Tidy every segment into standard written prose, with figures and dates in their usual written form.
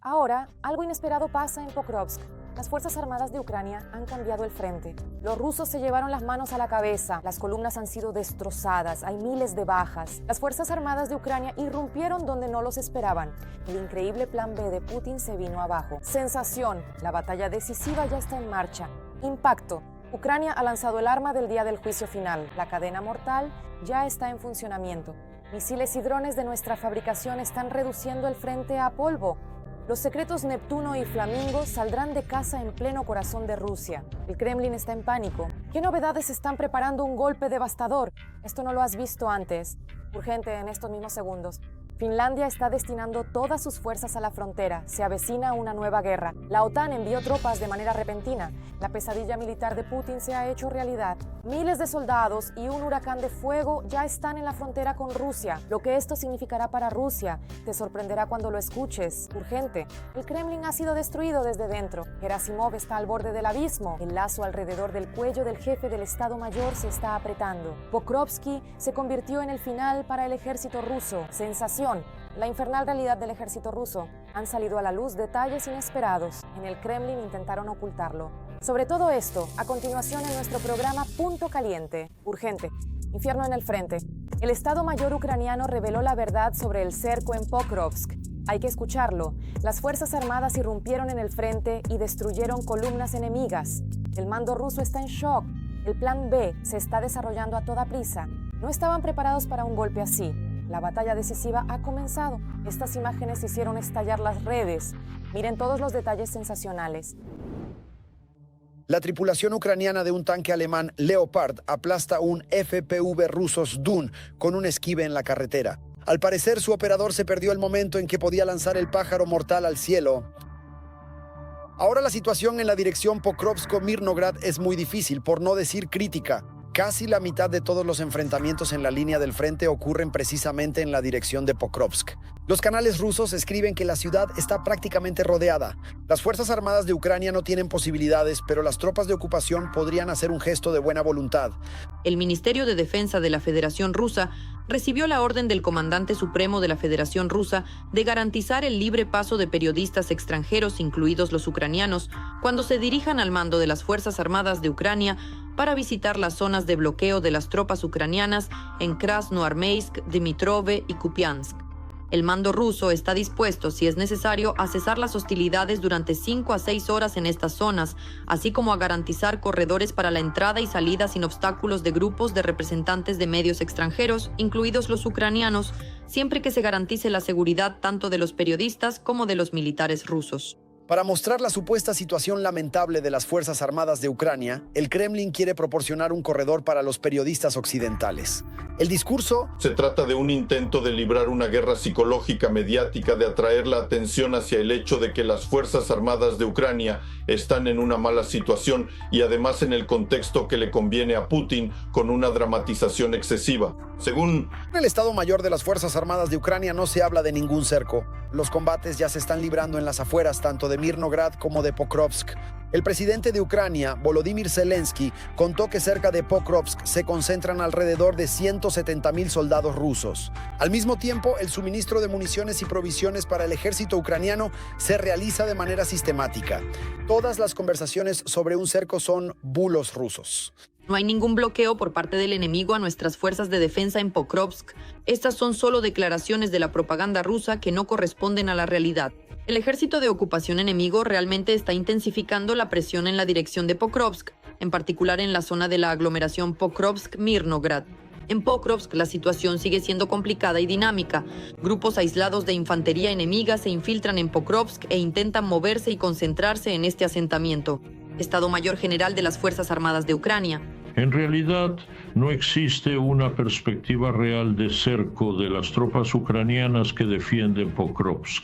Ahora, algo inesperado pasa en Pokrovsk. Las Fuerzas Armadas de Ucrania han cambiado el frente. Los rusos se llevaron las manos a la cabeza, las columnas han sido destrozadas, hay miles de bajas. Las Fuerzas Armadas de Ucrania irrumpieron donde no los esperaban. El increíble plan B de Putin se vino abajo. Sensación, la batalla decisiva ya está en marcha. Impacto, Ucrania ha lanzado el arma del día del juicio final. La cadena mortal ya está en funcionamiento. Misiles y drones de nuestra fabricación están reduciendo el frente a polvo. Los secretos Neptuno y Flamingo saldrán de casa en pleno corazón de Rusia. El Kremlin está en pánico. ¿Qué novedades están preparando un golpe devastador? Esto no lo has visto antes. Urgente en estos mismos segundos. Finlandia está destinando todas sus fuerzas a la frontera. Se avecina una nueva guerra. La OTAN envió tropas de manera repentina. La pesadilla militar de Putin se ha hecho realidad. Miles de soldados y un huracán de fuego ya están en la frontera con Rusia. Lo que esto significará para Rusia te sorprenderá cuando lo escuches. Urgente. El Kremlin ha sido destruido desde dentro. Gerasimov está al borde del abismo. El lazo alrededor del cuello del jefe del Estado Mayor se está apretando. Pokrovsky se convirtió en el final para el ejército ruso. Sensación. La infernal realidad del ejército ruso. Han salido a la luz detalles inesperados. En el Kremlin intentaron ocultarlo. Sobre todo esto, a continuación en nuestro programa Punto Caliente. Urgente. Infierno en el frente. El Estado Mayor ucraniano reveló la verdad sobre el cerco en Pokrovsk. Hay que escucharlo. Las Fuerzas Armadas irrumpieron en el frente y destruyeron columnas enemigas. El mando ruso está en shock. El plan B se está desarrollando a toda prisa. No estaban preparados para un golpe así. La batalla decisiva ha comenzado. Estas imágenes hicieron estallar las redes. Miren todos los detalles sensacionales. La tripulación ucraniana de un tanque alemán Leopard aplasta un FPV rusos Dun con un esquive en la carretera. Al parecer, su operador se perdió el momento en que podía lanzar el pájaro mortal al cielo. Ahora la situación en la dirección Pokrovsk-Mirnograd es muy difícil, por no decir crítica. Casi la mitad de todos los enfrentamientos en la línea del frente ocurren precisamente en la dirección de Pokrovsk. Los canales rusos escriben que la ciudad está prácticamente rodeada. Las Fuerzas Armadas de Ucrania no tienen posibilidades, pero las tropas de ocupación podrían hacer un gesto de buena voluntad. El Ministerio de Defensa de la Federación Rusa recibió la orden del Comandante Supremo de la Federación Rusa de garantizar el libre paso de periodistas extranjeros, incluidos los ucranianos, cuando se dirijan al mando de las Fuerzas Armadas de Ucrania para visitar las zonas de bloqueo de las tropas ucranianas en Krasnoarmeysk, Dmitrove y Kupiansk. El mando ruso está dispuesto, si es necesario, a cesar las hostilidades durante 5 a 6 horas en estas zonas, así como a garantizar corredores para la entrada y salida sin obstáculos de grupos de representantes de medios extranjeros, incluidos los ucranianos, siempre que se garantice la seguridad tanto de los periodistas como de los militares rusos. Para mostrar la supuesta situación lamentable de las Fuerzas Armadas de Ucrania, el Kremlin quiere proporcionar un corredor para los periodistas occidentales. El discurso... Se trata de un intento de librar una guerra psicológica mediática, de atraer la atención hacia el hecho de que las Fuerzas Armadas de Ucrania están en una mala situación y además en el contexto que le conviene a Putin, con una dramatización excesiva. Según el Estado Mayor de las Fuerzas Armadas de Ucrania, no se habla de ningún cerco. Los combates ya se están librando en las afueras tanto de Mirnograd como de Pokrovsk. El presidente de Ucrania, Volodymyr Zelensky, contó que cerca de Pokrovsk se concentran alrededor de 170,000 soldados rusos. Al mismo tiempo, el suministro de municiones y provisiones para el ejército ucraniano se realiza de manera sistemática. Todas las conversaciones sobre un cerco son bulos rusos. No hay ningún bloqueo por parte del enemigo a nuestras fuerzas de defensa en Pokrovsk. Estas son solo declaraciones de la propaganda rusa que no corresponden a la realidad. El ejército de ocupación enemigo realmente está intensificando la presión en la dirección de Pokrovsk, en particular en la zona de la aglomeración Pokrovsk-Mirnograd. En Pokrovsk la situación sigue siendo complicada y dinámica. Grupos aislados de infantería enemiga se infiltran en Pokrovsk e intentan moverse y concentrarse en este asentamiento. Estado Mayor General de las Fuerzas Armadas de Ucrania. En realidad, no existe una perspectiva real de cerco de las tropas ucranianas que defienden Pokrovsk,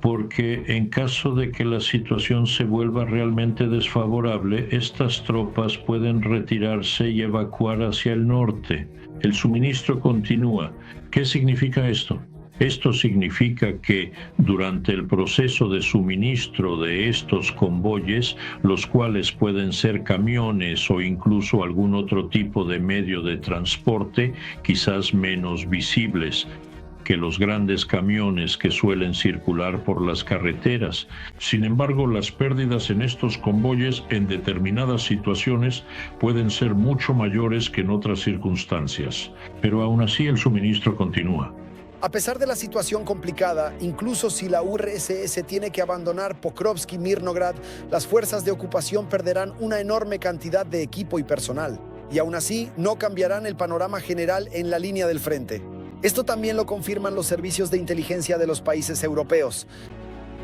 porque en caso de que la situación se vuelva realmente desfavorable, estas tropas pueden retirarse y evacuar hacia el norte. El suministro continúa. ¿Qué significa esto? Esto significa que durante el proceso de suministro de estos convoyes, los cuales pueden ser camiones o incluso algún otro tipo de medio de transporte, quizás menos visibles, que los grandes camiones que suelen circular por las carreteras. Sin embargo, las pérdidas en estos convoyes en determinadas situaciones pueden ser mucho mayores que en otras circunstancias. Pero aún así el suministro continúa. A pesar de la situación complicada, incluso si la URSS tiene que abandonar Pokrovsk y Mirnograd, las fuerzas de ocupación perderán una enorme cantidad de equipo y personal. Y aún así, no cambiarán el panorama general en la línea del frente. Esto también lo confirman los servicios de inteligencia de los países europeos.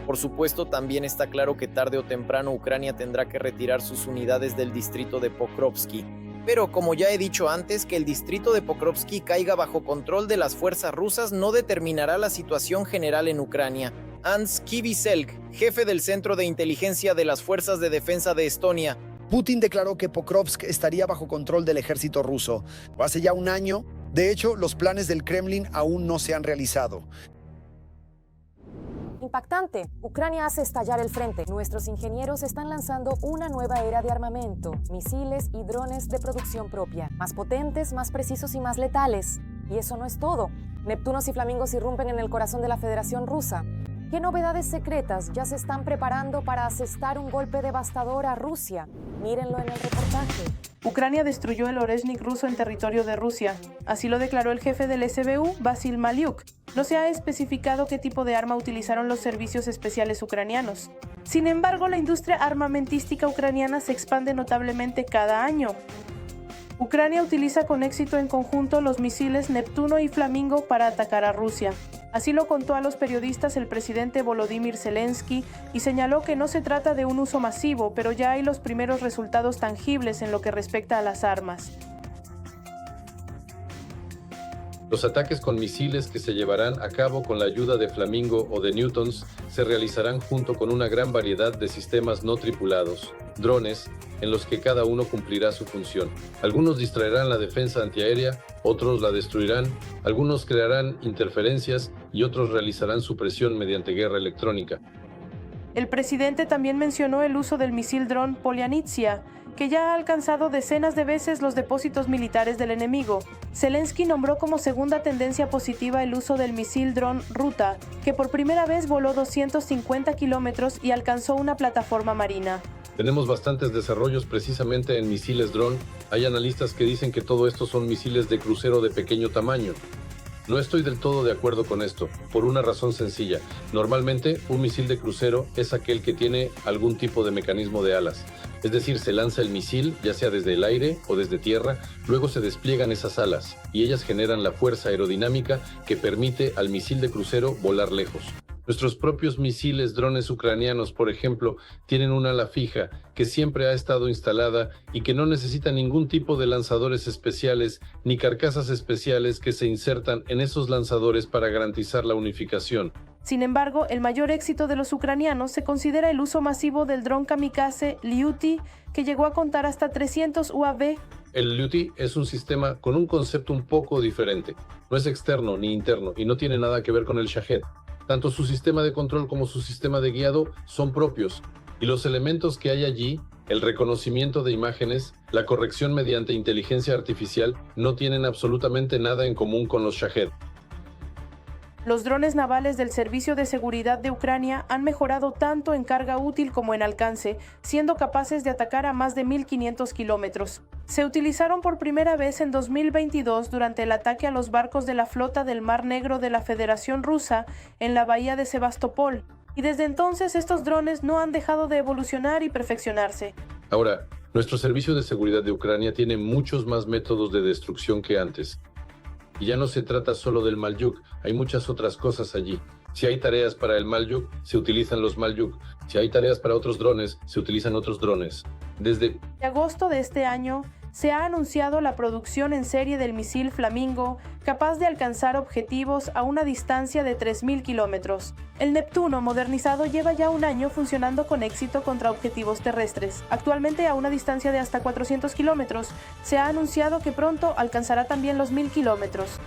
Por supuesto, también está claro que tarde o temprano Ucrania tendrá que retirar sus unidades del distrito de Pokrovsky. Pero como ya he dicho antes, que el distrito de Pokrovsky caiga bajo control de las fuerzas rusas no determinará la situación general en Ucrania. Hans Kiviselk, jefe del Centro de Inteligencia de las Fuerzas de Defensa de Estonia. Putin declaró que Pokrovsk estaría bajo control del ejército ruso. Hace ya un año, de hecho, los planes del Kremlin aún no se han realizado. Impactante. Ucrania hace estallar el frente. Nuestros ingenieros están lanzando una nueva era de armamento, misiles y drones de producción propia, más potentes, más precisos y más letales. Y eso no es todo. Neptunos y flamingos irrumpen en el corazón de la Federación Rusa. ¿Qué novedades secretas ya se están preparando para asestar un golpe devastador a Rusia? Mírenlo en el reportaje. Ucrania destruyó el Oreshnik ruso en territorio de Rusia. Así lo declaró el jefe del SBU, Vasil Maliuk. No se ha especificado qué tipo de arma utilizaron los servicios especiales ucranianos. Sin embargo, la industria armamentística ucraniana se expande notablemente cada año. Ucrania utiliza con éxito en conjunto los misiles Neptuno y Flamingo para atacar a Rusia. Así lo contó a los periodistas el presidente Volodymyr Zelensky y señaló que no se trata de un uso masivo, pero ya hay los primeros resultados tangibles en lo que respecta a las armas. Los ataques con misiles que se llevarán a cabo con la ayuda de Flamingo o de Newtons se realizarán junto con una gran variedad de sistemas no tripulados, drones, en los que cada uno cumplirá su función. Algunos distraerán la defensa antiaérea, otros la destruirán, algunos crearán interferencias y otros realizarán supresión mediante guerra electrónica. El presidente también mencionó el uso del misil dron Polyanitsia, que ya ha alcanzado decenas de veces los depósitos militares del enemigo. Zelensky nombró como segunda tendencia positiva el uso del misil dron Ruta, que por primera vez voló 250 kilómetros y alcanzó una plataforma marina. Tenemos bastantes desarrollos precisamente en misiles dron. Hay analistas que dicen que todo esto son misiles de crucero de pequeño tamaño. No estoy del todo de acuerdo con esto, por una razón sencilla. Normalmente, un misil de crucero es aquel que tiene algún tipo de mecanismo de alas. Es decir, se lanza el misil, ya sea desde el aire o desde tierra, luego se despliegan esas alas, y ellas generan la fuerza aerodinámica que permite al misil de crucero volar lejos. Nuestros propios misiles drones ucranianos, por ejemplo, tienen un ala fija que siempre ha estado instalada y que no necesita ningún tipo de lanzadores especiales ni carcasas especiales que se insertan en esos lanzadores para garantizar la unificación. Sin embargo, el mayor éxito de los ucranianos se considera el uso masivo del dron kamikaze Lyuty, que llegó a contar hasta 300 UAV. El Lyuty es un sistema con un concepto un poco diferente. No es externo ni interno y no tiene nada que ver con el Shahed. Tanto su sistema de control como su sistema de guiado son propios, y los elementos que hay allí, el reconocimiento de imágenes, la corrección mediante inteligencia artificial, no tienen absolutamente nada en común con los Shahed. Los drones navales del Servicio de Seguridad de Ucrania han mejorado tanto en carga útil como en alcance, siendo capaces de atacar a más de 1.500 kilómetros. Se utilizaron por primera vez en 2022 durante el ataque a los barcos de la flota del Mar Negro de la Federación Rusa en la bahía de Sebastopol, y desde entonces estos drones no han dejado de evolucionar y perfeccionarse. Ahora, nuestro Servicio de Seguridad de Ucrania tiene muchos más métodos de destrucción que antes. Y ya no se trata solo del Malyuk, hay muchas otras cosas allí. Si hay tareas para el Malyuk, se utilizan los Malyuk. Si hay tareas para otros drones, se utilizan otros drones. Desde agosto de este año, se ha anunciado la producción en serie del misil Flamingo, capaz de alcanzar objetivos a una distancia de 3.000 kilómetros. El Neptuno modernizado lleva ya un año funcionando con éxito contra objetivos terrestres. Actualmente a una distancia de hasta 400 kilómetros, se ha anunciado que pronto alcanzará también los 1.000 kilómetros.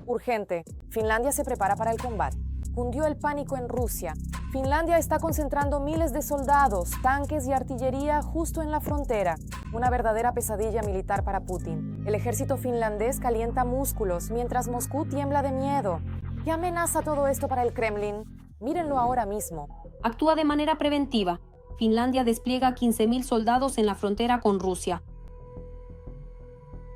Urgente. Finlandia se prepara para el combate. Cundió el pánico en Rusia. Finlandia está concentrando miles de soldados, tanques y artillería justo en la frontera. Una verdadera pesadilla militar para Putin. El ejército finlandés calienta músculos mientras Moscú tiembla de miedo. ¿Qué amenaza todo esto para el Kremlin? Mírenlo ahora mismo. Actúa de manera preventiva. Finlandia despliega 15.000 soldados en la frontera con Rusia.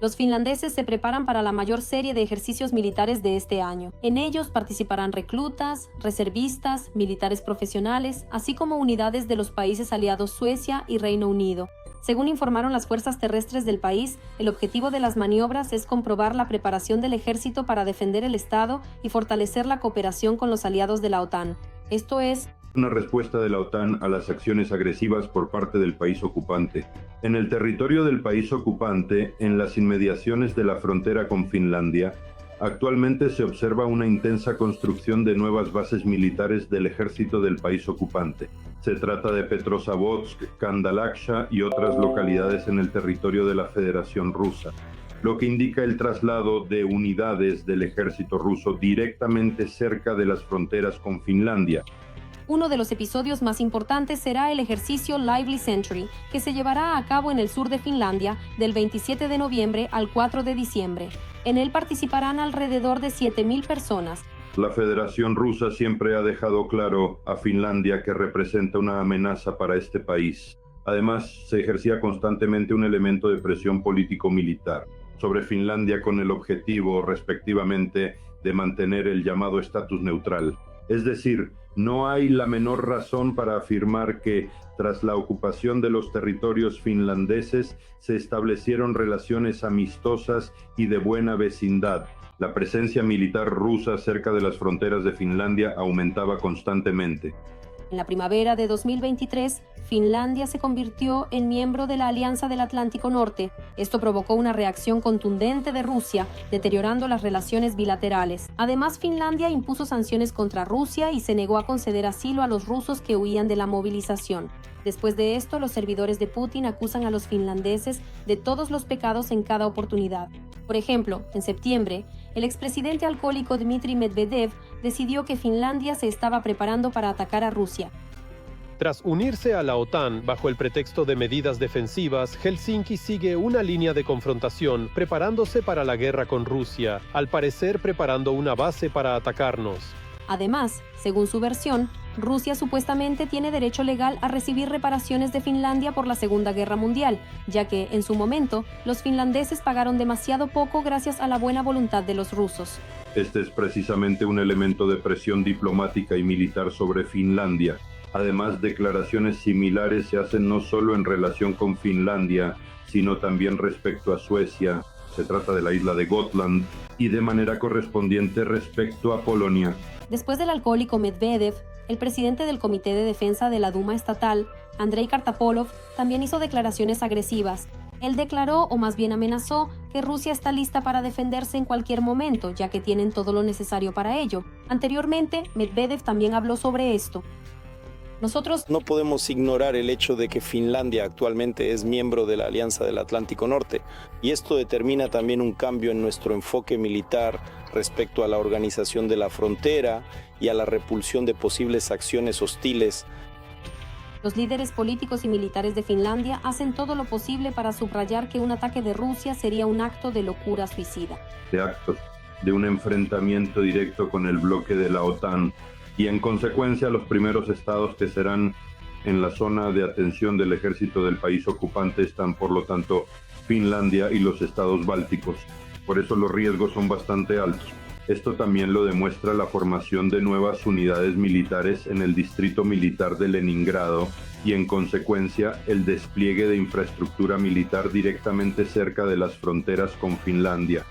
Los finlandeses se preparan para la mayor serie de ejercicios militares de este año. En ellos participarán reclutas, reservistas, militares profesionales, así como unidades de los países aliados Suecia y Reino Unido. Según informaron las fuerzas terrestres del país, el objetivo de las maniobras es comprobar la preparación del ejército para defender el Estado y fortalecer la cooperación con los aliados de la OTAN. Esto es una respuesta de la OTAN a las acciones agresivas por parte del país ocupante. En el territorio del país ocupante, en las inmediaciones de la frontera con Finlandia, actualmente se observa una intensa construcción de nuevas bases militares del ejército del país ocupante. Se trata de Petrozavodsk, Kandalaksha y otras localidades en el territorio de la Federación Rusa, lo que indica el traslado de unidades del ejército ruso directamente cerca de las fronteras con Finlandia. Uno de los episodios más importantes será el ejercicio Lively Century, que se llevará a cabo en el sur de Finlandia del 27 de noviembre al 4 de diciembre. En él participarán alrededor de 7.000 personas. La Federación Rusa siempre ha dejado claro a Finlandia que representa una amenaza para este país. Además, se ejercía constantemente un elemento de presión político-militar sobre Finlandia con el objetivo, respectivamente, de mantener el llamado estatus neutral. Es decir, no hay la menor razón para afirmar que, tras la ocupación de los territorios finlandeses, se establecieron relaciones amistosas y de buena vecindad. La presencia militar rusa cerca de las fronteras de Finlandia aumentaba constantemente. En la primavera de 2023, Finlandia se convirtió en miembro de la Alianza del Atlántico Norte. Esto provocó una reacción contundente de Rusia, deteriorando las relaciones bilaterales. Además, Finlandia impuso sanciones contra Rusia y se negó a conceder asilo a los rusos que huían de la movilización. Después de esto, los servidores de Putin acusan a los finlandeses de todos los pecados en cada oportunidad. Por ejemplo, en septiembre, el expresidente alcohólico Dmitry Medvedev decidió que Finlandia se estaba preparando para atacar a Rusia. Tras unirse a la OTAN bajo el pretexto de medidas defensivas, Helsinki sigue una línea de confrontación, preparándose para la guerra con Rusia, al parecer preparando una base para atacarnos. Además, según su versión, Rusia supuestamente tiene derecho legal a recibir reparaciones de Finlandia por la Segunda Guerra Mundial, ya que, en su momento, los finlandeses pagaron demasiado poco gracias a la buena voluntad de los rusos. Este es precisamente un elemento de presión diplomática y militar sobre Finlandia. Además, declaraciones similares se hacen no solo en relación con Finlandia, sino también respecto a Suecia, se trata de la isla de Gotland, y de manera correspondiente respecto a Polonia. Después del alcohólico Medvedev, el presidente del Comité de Defensa de la Duma Estatal, Andrei Kartapolov, también hizo declaraciones agresivas. Él declaró, o más bien amenazó, que Rusia está lista para defenderse en cualquier momento, ya que tienen todo lo necesario para ello. Anteriormente, Medvedev también habló sobre esto. Nosotros no podemos ignorar el hecho de que Finlandia actualmente es miembro de la Alianza del Atlántico Norte, y esto determina también un cambio en nuestro enfoque militar respecto a la organización de la frontera y a la repulsión de posibles acciones hostiles. Los líderes políticos y militares de Finlandia hacen todo lo posible para subrayar que un ataque de Rusia sería un acto de locura suicida. De actos de un enfrentamiento directo con el bloque de la OTAN, y en consecuencia los primeros estados que serán en la zona de atención del ejército del país ocupante están, por lo tanto, Finlandia y los estados bálticos. Por eso los riesgos son bastante altos. Esto también lo demuestra la formación de nuevas unidades militares en el distrito militar de Leningrado y, en consecuencia, el despliegue de infraestructura militar directamente cerca de las fronteras con Finlandia.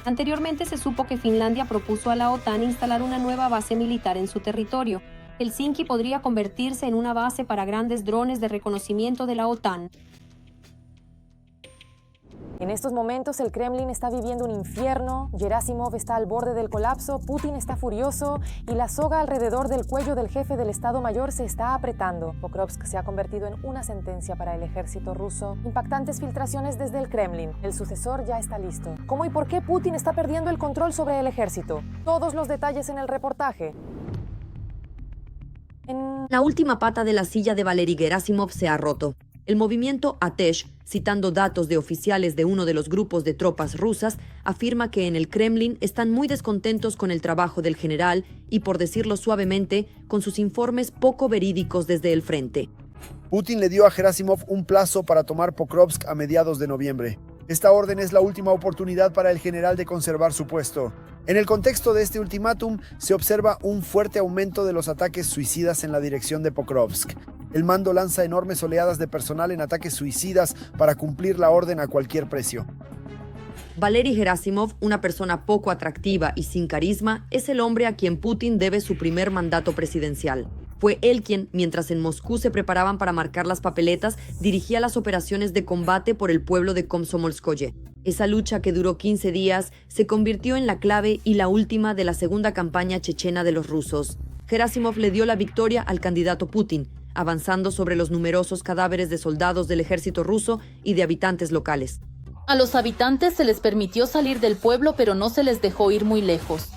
Anteriormente se supo que Finlandia propuso a la OTAN instalar una nueva base militar en su territorio. Helsinki podría convertirse en una base para grandes drones de reconocimiento de la OTAN. En estos momentos el Kremlin está viviendo un infierno, Gerasimov está al borde del colapso, Putin está furioso y la soga alrededor del cuello del jefe del Estado Mayor se está apretando. Pokrovsk se ha convertido en una sentencia para el ejército ruso. Impactantes filtraciones desde el Kremlin. El sucesor ya está listo. ¿Cómo y por qué Putin está perdiendo el control sobre el ejército? Todos los detalles en el reportaje. La última pata de la silla de Valery Gerasimov se ha roto. El movimiento Atesh Citando datos de oficiales de uno de los grupos de tropas rusas, afirma que en el Kremlin están muy descontentos con el trabajo del general y, por decirlo suavemente, con sus informes poco verídicos desde el frente. Putin le dio a Gerasimov un plazo para tomar Pokrovsk a mediados de noviembre. Esta orden es la última oportunidad para el general de conservar su puesto. En el contexto de este ultimátum, se observa un fuerte aumento de los ataques suicidas en la dirección de Pokrovsk. El mando lanza enormes oleadas de personal en ataques suicidas para cumplir la orden a cualquier precio. Valery Gerasimov, una persona poco atractiva y sin carisma, es el hombre a quien Putin debe su primer mandato presidencial. Fue él quien, mientras en Moscú se preparaban para marcar las papeletas, dirigía las operaciones de combate por el pueblo de Komsomolskoye. Esa lucha, que duró 15 días, se convirtió en la clave y la última de la segunda campaña chechena de los rusos. Gerasimov le dio la victoria al candidato Putin, avanzando sobre los numerosos cadáveres de soldados del ejército ruso y de habitantes locales. A los habitantes se les permitió salir del pueblo, pero no se les dejó ir muy lejos.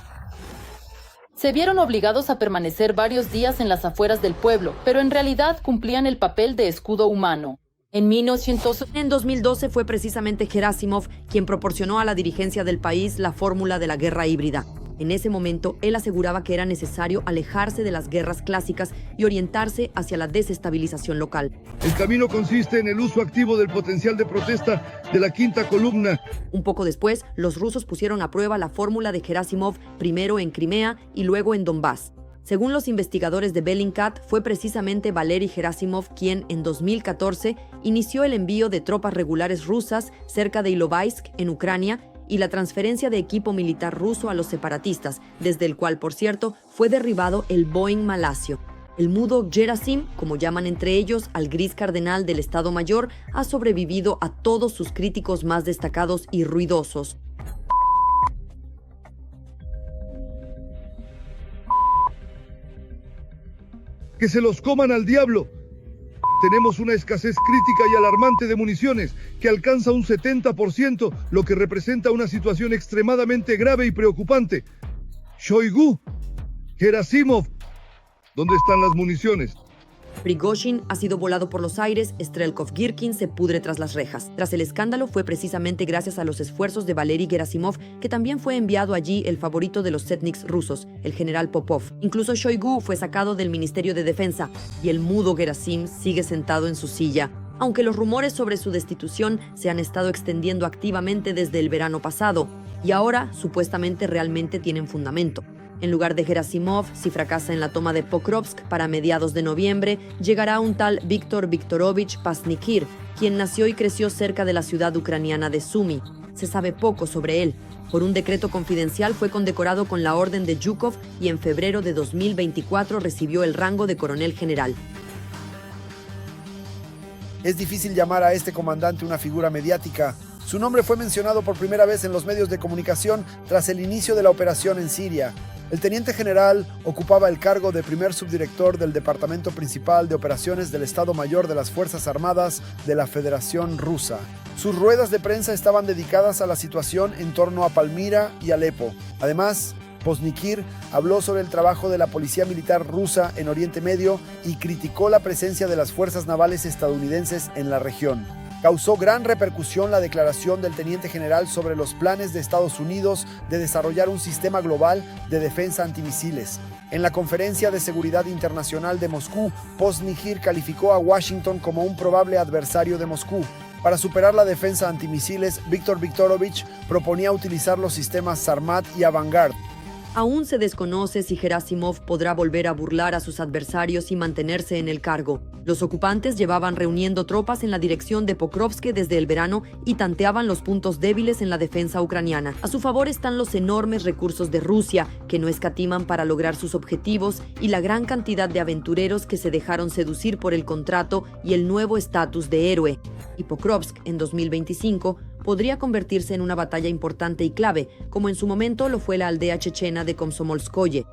Se vieron obligados a permanecer varios días en las afueras del pueblo, pero en realidad cumplían el papel de escudo humano. En 2012 fue precisamente Gerasimov quien proporcionó a la dirigencia del país la fórmula de la guerra híbrida. En ese momento, él aseguraba que era necesario alejarse de las guerras clásicas y orientarse hacia la desestabilización local. El camino consiste en el uso activo del potencial de protesta de la quinta columna. Un poco después, los rusos pusieron a prueba la fórmula de Gerasimov, primero en Crimea y luego en Donbass. Según los investigadores de Bellingcat, fue precisamente Valery Gerasimov quien, en 2014, inició el envío de tropas regulares rusas cerca de Ilovaisk, en Ucrania, y la transferencia de equipo militar ruso a los separatistas, desde el cual, por cierto, fue derribado el Boeing malasio. El mudo Gerasim, como llaman entre ellos al gris cardenal del Estado Mayor, ha sobrevivido a todos sus críticos más destacados y ruidosos. ¡Que se los coman al diablo! Tenemos una escasez crítica y alarmante de municiones que alcanza un 70%, lo que representa una situación extremadamente grave y preocupante. Shoigu, Gerasimov, ¿dónde están las municiones? Prigozhin ha sido volado por los aires, Strelkov-Girkin se pudre tras las rejas. Tras el escándalo, fue precisamente gracias a los esfuerzos de Valery Gerasimov que también fue enviado allí el favorito de los setniks rusos, el general Popov. Incluso Shoigu fue sacado del Ministerio de Defensa y el mudo Gerasim sigue sentado en su silla. Aunque los rumores sobre su destitución se han estado extendiendo activamente desde el verano pasado y ahora supuestamente realmente tienen fundamento. En lugar de Gerasimov, si fracasa en la toma de Pokrovsk para mediados de noviembre, llegará un tal Viktor Viktorovich Pasnikir, quien nació y creció cerca de la ciudad ucraniana de Sumy. Se sabe poco sobre él. Por un decreto confidencial fue condecorado con la Orden de Yukov y en febrero de 2024 recibió el rango de coronel general. Es difícil llamar a este comandante una figura mediática. Su nombre fue mencionado por primera vez en los medios de comunicación tras el inicio de la operación en Siria. El teniente general ocupaba el cargo de primer subdirector del Departamento Principal de Operaciones del Estado Mayor de las Fuerzas Armadas de la Federación Rusa. Sus ruedas de prensa estaban dedicadas a la situación en torno a Palmira y Alepo. Además, Pasnikir habló sobre el trabajo de la policía militar rusa en Oriente Medio y criticó la presencia de las fuerzas navales estadounidenses en la región. Causó gran repercusión la declaración del teniente general sobre los planes de Estados Unidos de desarrollar un sistema global de defensa antimisiles. En la Conferencia de Seguridad Internacional de Moscú, Pasnikir calificó a Washington como un probable adversario de Moscú. Para superar la defensa antimisiles, Viktor Viktorovich proponía utilizar los sistemas Sarmat y Avangard. Aún se desconoce si Gerasimov podrá volver a burlar a sus adversarios y mantenerse en el cargo. Los ocupantes llevaban reuniendo tropas en la dirección de Pokrovsk desde el verano y tanteaban los puntos débiles en la defensa ucraniana. A su favor están los enormes recursos de Rusia, que no escatiman para lograr sus objetivos, y la gran cantidad de aventureros que se dejaron seducir por el contrato y el nuevo estatus de héroe. Y Pokrovsk, en 2025, podría convertirse en una batalla importante y clave, como en su momento lo fue la aldea chechena de Komsomolskoye.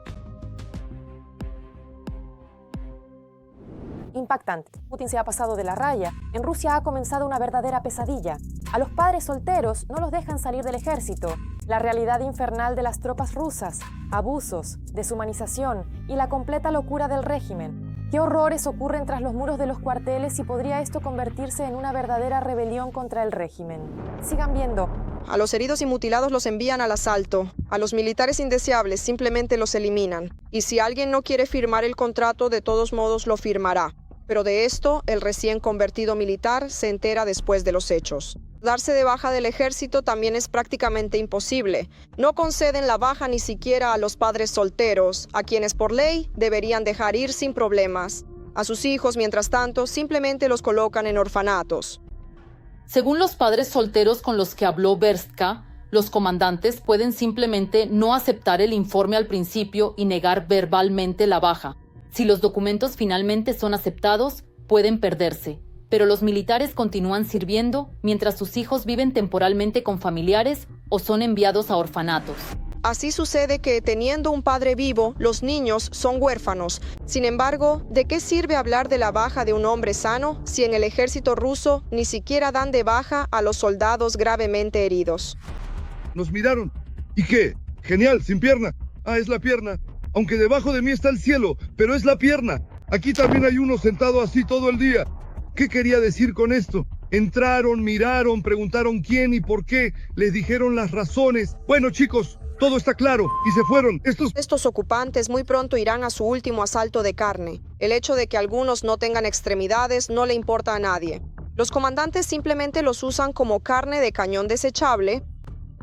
Impactante. Putin se ha pasado de la raya. En Rusia ha comenzado una verdadera pesadilla. A los padres solteros no los dejan salir del ejército. La realidad infernal de las tropas rusas, abusos, deshumanización y la completa locura del régimen. ¿Qué horrores ocurren tras los muros de los cuarteles y podría esto convertirse en una verdadera rebelión contra el régimen? Sigan viendo. A los heridos y mutilados los envían al asalto. A los militares indeseables simplemente los eliminan. Y si alguien no quiere firmar el contrato, de todos modos lo firmará. Pero de esto, el recién convertido militar se entera después de los hechos. Darse de baja del ejército también es prácticamente imposible. No conceden la baja ni siquiera a los padres solteros, a quienes por ley deberían dejar ir sin problemas. A sus hijos, mientras tanto, simplemente los colocan en orfanatos. Según los padres solteros con los que habló Verstka, los comandantes pueden simplemente no aceptar el informe al principio y negar verbalmente la baja. Si los documentos finalmente son aceptados, pueden perderse. Pero los militares continúan sirviendo mientras sus hijos viven temporalmente con familiares o son enviados a orfanatos. Así sucede que, teniendo un padre vivo, los niños son huérfanos. Sin embargo, ¿de qué sirve hablar de la baja de un hombre sano si en el ejército ruso ni siquiera dan de baja a los soldados gravemente heridos? Nos miraron. ¿Y qué? Genial, sin pierna. Ah, es la pierna. Aunque debajo de mí está el cielo, pero es la pierna. Aquí también hay uno sentado así todo el día. ¿Qué quería decir con esto? Entraron, miraron, preguntaron quién y por qué, les dijeron las razones. Bueno, chicos, todo está claro y se fueron. Estos ocupantes muy pronto irán a su último asalto de carne. El hecho de que algunos no tengan extremidades no le importa a nadie. Los comandantes simplemente los usan como carne de cañón desechable.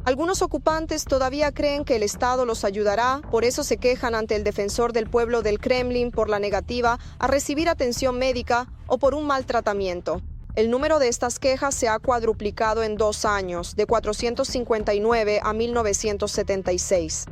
Algunos ocupantes todavía creen que el Estado los ayudará, por eso se quejan ante el defensor del pueblo del Kremlin por la negativa a recibir atención médica o por un maltratamiento. El número de estas quejas se ha cuadruplicado en 2 años, de 459 a 1976.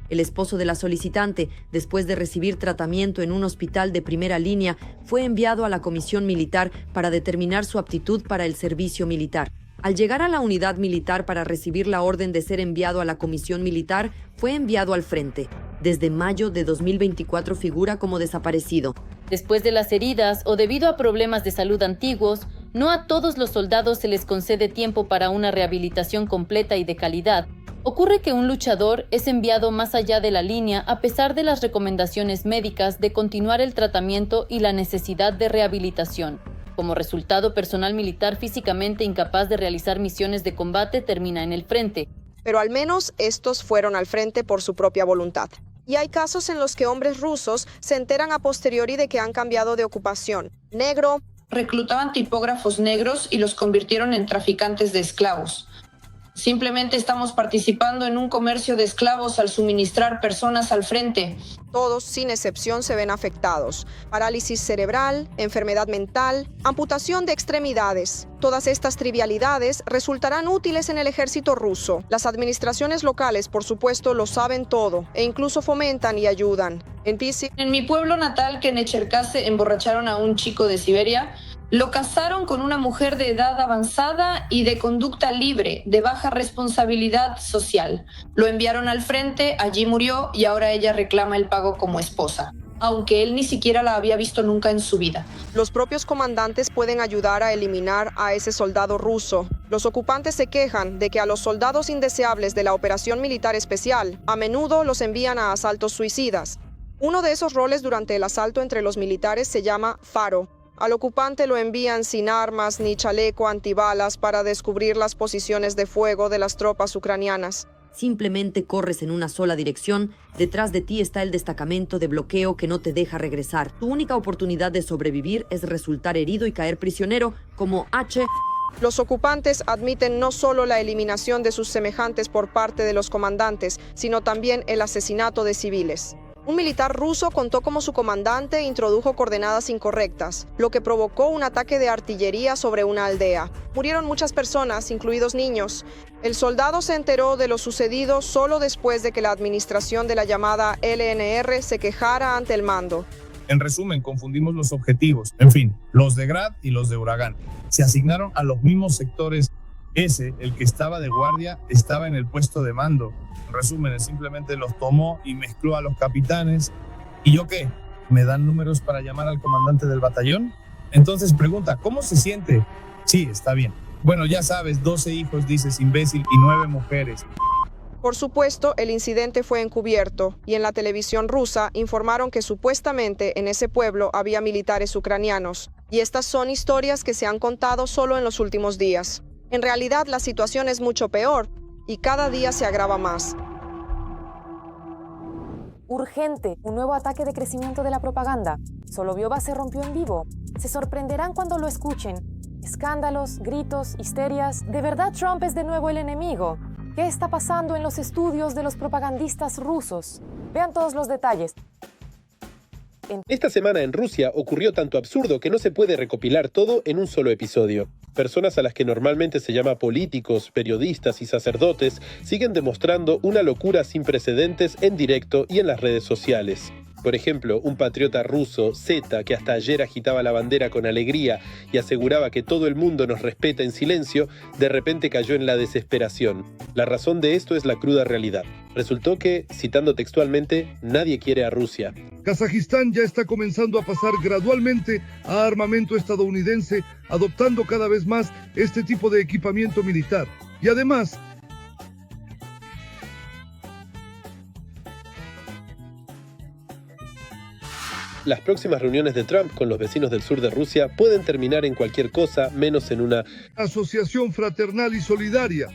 El esposo de la solicitante, después de recibir tratamiento en un hospital de primera línea, fue enviado a la comisión militar para determinar su aptitud para el servicio militar. Al llegar a la unidad militar para recibir la orden de ser enviado a la comisión militar, fue enviado al frente. Desde mayo de 2024 figura como desaparecido. Después de las heridas o debido a problemas de salud antiguos, no a todos los soldados se les concede tiempo para una rehabilitación completa y de calidad. Ocurre que un luchador es enviado más allá de la línea a pesar de las recomendaciones médicas de continuar el tratamiento y la necesidad de rehabilitación. Como resultado, personal militar físicamente incapaz de realizar misiones de combate termina en el frente. Pero al menos estos fueron al frente por su propia voluntad. Y hay casos en los que hombres rusos se enteran a posteriori de que han cambiado de ocupación. Negro. Reclutaban tipógrafos negros y los convirtieron en traficantes de esclavos. Simplemente estamos participando en un comercio de esclavos al suministrar personas al frente. Todos, sin excepción, se ven afectados. Parálisis cerebral, enfermedad mental, amputación de extremidades. Todas estas trivialidades resultarán útiles en el ejército ruso. Las administraciones locales, por supuesto, lo saben todo e incluso fomentan y ayudan. En mi pueblo natal, que en Cherkasy emborracharon a un chico de Siberia. Lo casaron con una mujer de edad avanzada y de conducta libre, de baja responsabilidad social. Lo enviaron al frente, allí murió y ahora ella reclama el pago como esposa, aunque él ni siquiera la había visto nunca en su vida. Los propios comandantes pueden ayudar a eliminar a ese soldado ruso. Los ocupantes se quejan de que a los soldados indeseables de la operación militar especial a menudo los envían a asaltos suicidas. Uno de esos roles durante el asalto entre los militares se llama faro. Al ocupante lo envían sin armas ni chaleco antibalas para descubrir las posiciones de fuego de las tropas ucranianas. Simplemente corres en una sola dirección, detrás de ti está el destacamento de bloqueo que no te deja regresar. Tu única oportunidad de sobrevivir es resultar herido y caer prisionero, como H. Los ocupantes admiten no solo la eliminación de sus semejantes por parte de los comandantes, sino también el asesinato de civiles. Un militar ruso contó cómo su comandante introdujo coordenadas incorrectas, lo que provocó un ataque de artillería sobre una aldea. Murieron muchas personas, incluidos niños. El soldado se enteró de lo sucedido solo después de que la administración de la llamada LNR se quejara ante el mando. En resumen, confundimos los objetivos. En fin, los de Grad y los de Uragán. Se asignaron a los mismos sectores. Ese, el que estaba de guardia, estaba en el puesto de mando. En resumen, simplemente los tomó y mezcló a los capitanes. ¿Y yo qué? ¿Me dan números para llamar al comandante del batallón? Entonces pregunta, ¿cómo se siente? Sí, está bien. Bueno, ya sabes, 12 hijos, dices, imbécil, y 9 mujeres. Por supuesto, el incidente fue encubierto y en la televisión rusa informaron que supuestamente en ese pueblo había militares ucranianos. Y estas son historias que se han contado solo en los últimos días. En realidad, la situación es mucho peor y cada día se agrava más. Urgente, un nuevo ataque de crecimiento de la propaganda. Soloviova se rompió en vivo. Se sorprenderán cuando lo escuchen. Escándalos, gritos, histerias. ¿De verdad Trump es de nuevo el enemigo? ¿Qué está pasando en los estudios de los propagandistas rusos? Vean todos los detalles. Esta semana en Rusia ocurrió tanto absurdo que no se puede recopilar todo en un solo episodio. Personas a las que normalmente se llama políticos, periodistas y sacerdotes siguen demostrando una locura sin precedentes en directo y en las redes sociales. Por ejemplo, un patriota ruso, Z, que hasta ayer agitaba la bandera con alegría y aseguraba que todo el mundo nos respeta en silencio, de repente cayó en la desesperación. La razón de esto es la cruda realidad. Resultó que, citando textualmente, nadie quiere a Rusia. Kazajistán ya está comenzando a pasar gradualmente a armamento estadounidense, adoptando cada vez más este tipo de equipamiento militar. Y además, las próximas reuniones de Trump con los vecinos del sur de Rusia pueden terminar en cualquier cosa menos en una asociación fraternal y solidaria.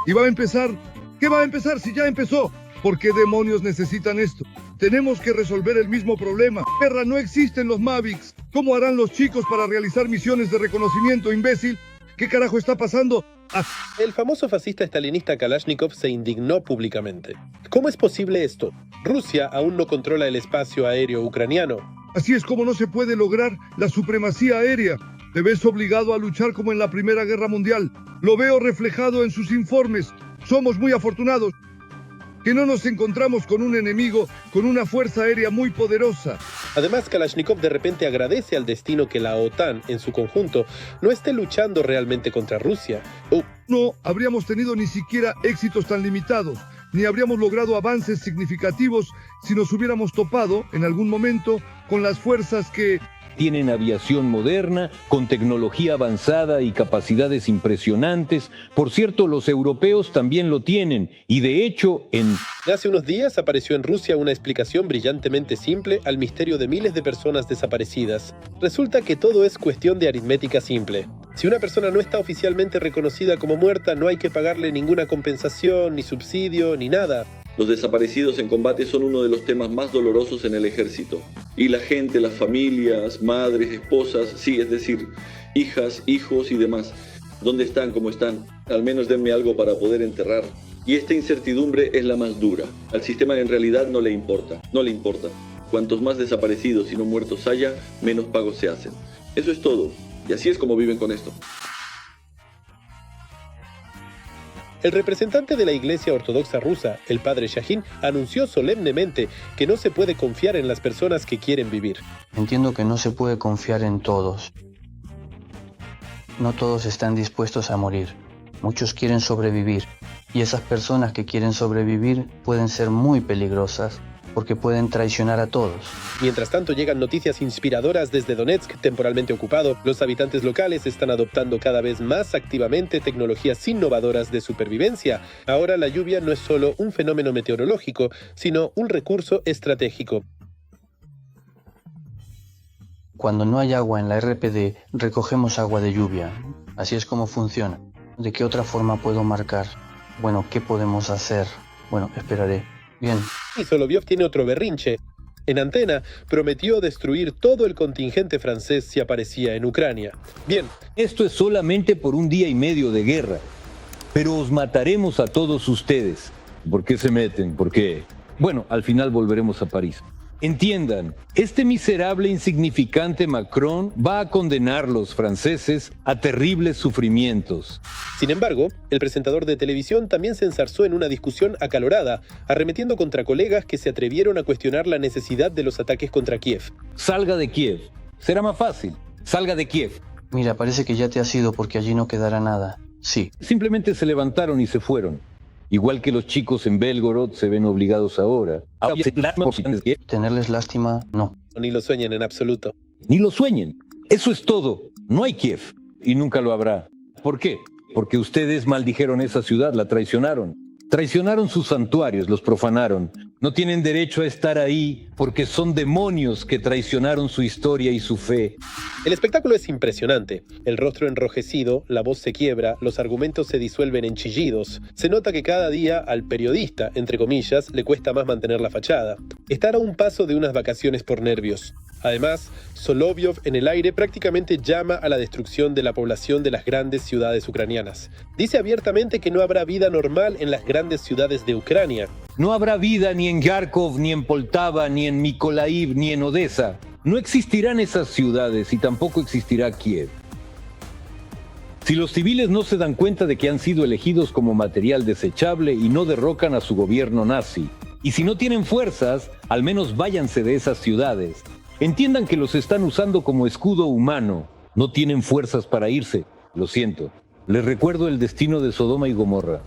¿Y va a empezar? ¿Qué va a empezar si ya empezó? ¿Por qué demonios necesitan esto? Tenemos que resolver el mismo problema. Guerra, no existen los Mavics. ¿Cómo harán los chicos para realizar misiones de reconocimiento, imbécil? ¿Qué carajo está pasando? El famoso fascista estalinista Kalashnikov se indignó públicamente. ¿Cómo es posible esto? Rusia aún no controla el espacio aéreo ucraniano. Así es como no se puede lograr la supremacía aérea. Te ves obligado a luchar como en la Primera Guerra Mundial. Lo veo reflejado en sus informes. Somos muy afortunados que no nos encontramos con un enemigo con una fuerza aérea muy poderosa. Además, Kalashnikov de repente agradece al destino que la OTAN, en su conjunto, no esté luchando realmente contra Rusia. No habríamos tenido ni siquiera éxitos tan limitados, ni habríamos logrado avances significativos si nos hubiéramos topado en algún momento con las fuerzas que tienen aviación moderna, con tecnología avanzada y capacidades impresionantes. Por cierto, los europeos también lo tienen, y de hecho, Hace unos días apareció en Rusia una explicación brillantemente simple al misterio de miles de personas desaparecidas. Resulta que todo es cuestión de aritmética simple. Si una persona no está oficialmente reconocida como muerta, no hay que pagarle ninguna compensación, ni subsidio, ni nada. Los desaparecidos en combate son uno de los temas más dolorosos en el ejército. Y la gente, las familias, madres, esposas, sí, es decir, hijas, hijos y demás. ¿Dónde están? ¿Cómo están? Al menos denme algo para poder enterrar. Y esta incertidumbre es la más dura. Al sistema en realidad no le importa. Cuantos más desaparecidos y no muertos haya, menos pagos se hacen. Eso es todo. Y así es como viven con esto. El representante de la Iglesia Ortodoxa rusa, el padre Shahin, anunció solemnemente que no se puede confiar en las personas que quieren vivir. Entiendo que no se puede confiar en todos. No todos están dispuestos a morir. Muchos quieren sobrevivir. Y esas personas que quieren sobrevivir pueden ser muy peligrosas porque pueden traicionar a todos. Mientras tanto, llegan noticias inspiradoras desde Donetsk, temporalmente ocupado. Los habitantes locales están adoptando cada vez más activamente tecnologías innovadoras de supervivencia. Ahora la lluvia no es solo un fenómeno meteorológico, sino un recurso estratégico. Cuando no hay agua en la RPD, recogemos agua de lluvia. Así es como funciona. ¿De qué otra forma puedo marcar? Bueno, ¿qué podemos hacer? Bueno, esperaré. Bien. Y Soloviov tiene otro berrinche. En antena, prometió destruir todo el contingente francés si aparecía en Ucrania. Bien. Esto es solamente por un día y medio de guerra. Pero os mataremos a todos ustedes. ¿Por qué se meten? ¿Por qué? Bueno, al final volveremos a París. Entiendan, este miserable insignificante Macron va a condenar a los franceses a terribles sufrimientos. Sin embargo, el presentador de televisión también se enzarzó en una discusión acalorada, arremetiendo contra colegas que se atrevieron a cuestionar la necesidad de los ataques contra Kiev. Salga de Kiev. Será más fácil. Salga de Kiev. Mira, parece que ya te has ido porque allí no quedará nada. Sí. Simplemente se levantaron y se fueron. Igual que los chicos en Belgorod se ven obligados ahora. Tenerles lástima, no. Ni lo sueñen en absoluto. Ni lo sueñen. Eso es todo. No hay Kiev. Y nunca lo habrá. ¿Por qué? porque ustedes maldijeron esa ciudad, la traicionaron. Traicionaron sus santuarios, los profanaron. No tienen derecho a estar ahí porque son demonios que traicionaron su historia y su fe. El espectáculo es impresionante. El rostro enrojecido, la voz se quiebra, los argumentos se disuelven en chillidos. Se nota que cada día al periodista, entre comillas, le cuesta más mantener la fachada. Estar a un paso de unas vacaciones por nervios. Además, Solovyov en el aire prácticamente llama a la destrucción de la población de las grandes ciudades ucranianas. Dice abiertamente que no habrá vida normal en las grandes ciudades de Ucrania. No habrá vida ni en Kharkov, ni en Poltava, ni en Mykolaiv, ni en Odessa. No existirán esas ciudades y tampoco existirá Kiev. Si los civiles no se dan cuenta de que han sido elegidos como material desechable y no derrocan a su gobierno nazi, y si no tienen fuerzas, al menos váyanse de esas ciudades. Entiendan que los están usando como escudo humano. No tienen fuerzas para irse. Lo siento. Les recuerdo el destino de Sodoma y Gomorra.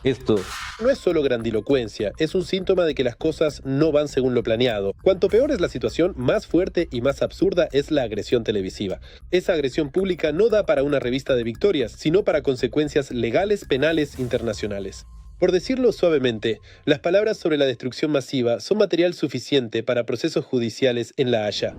Esto no es solo grandilocuencia, es un síntoma de que las cosas no van según lo planeado. Cuanto peor es la situación, más fuerte y más absurda es la agresión televisiva. Esa agresión pública no da para una revista de victorias, sino para consecuencias legales, penales, internacionales. Por decirlo suavemente, las palabras sobre la destrucción masiva son material suficiente para procesos judiciales en La Haya.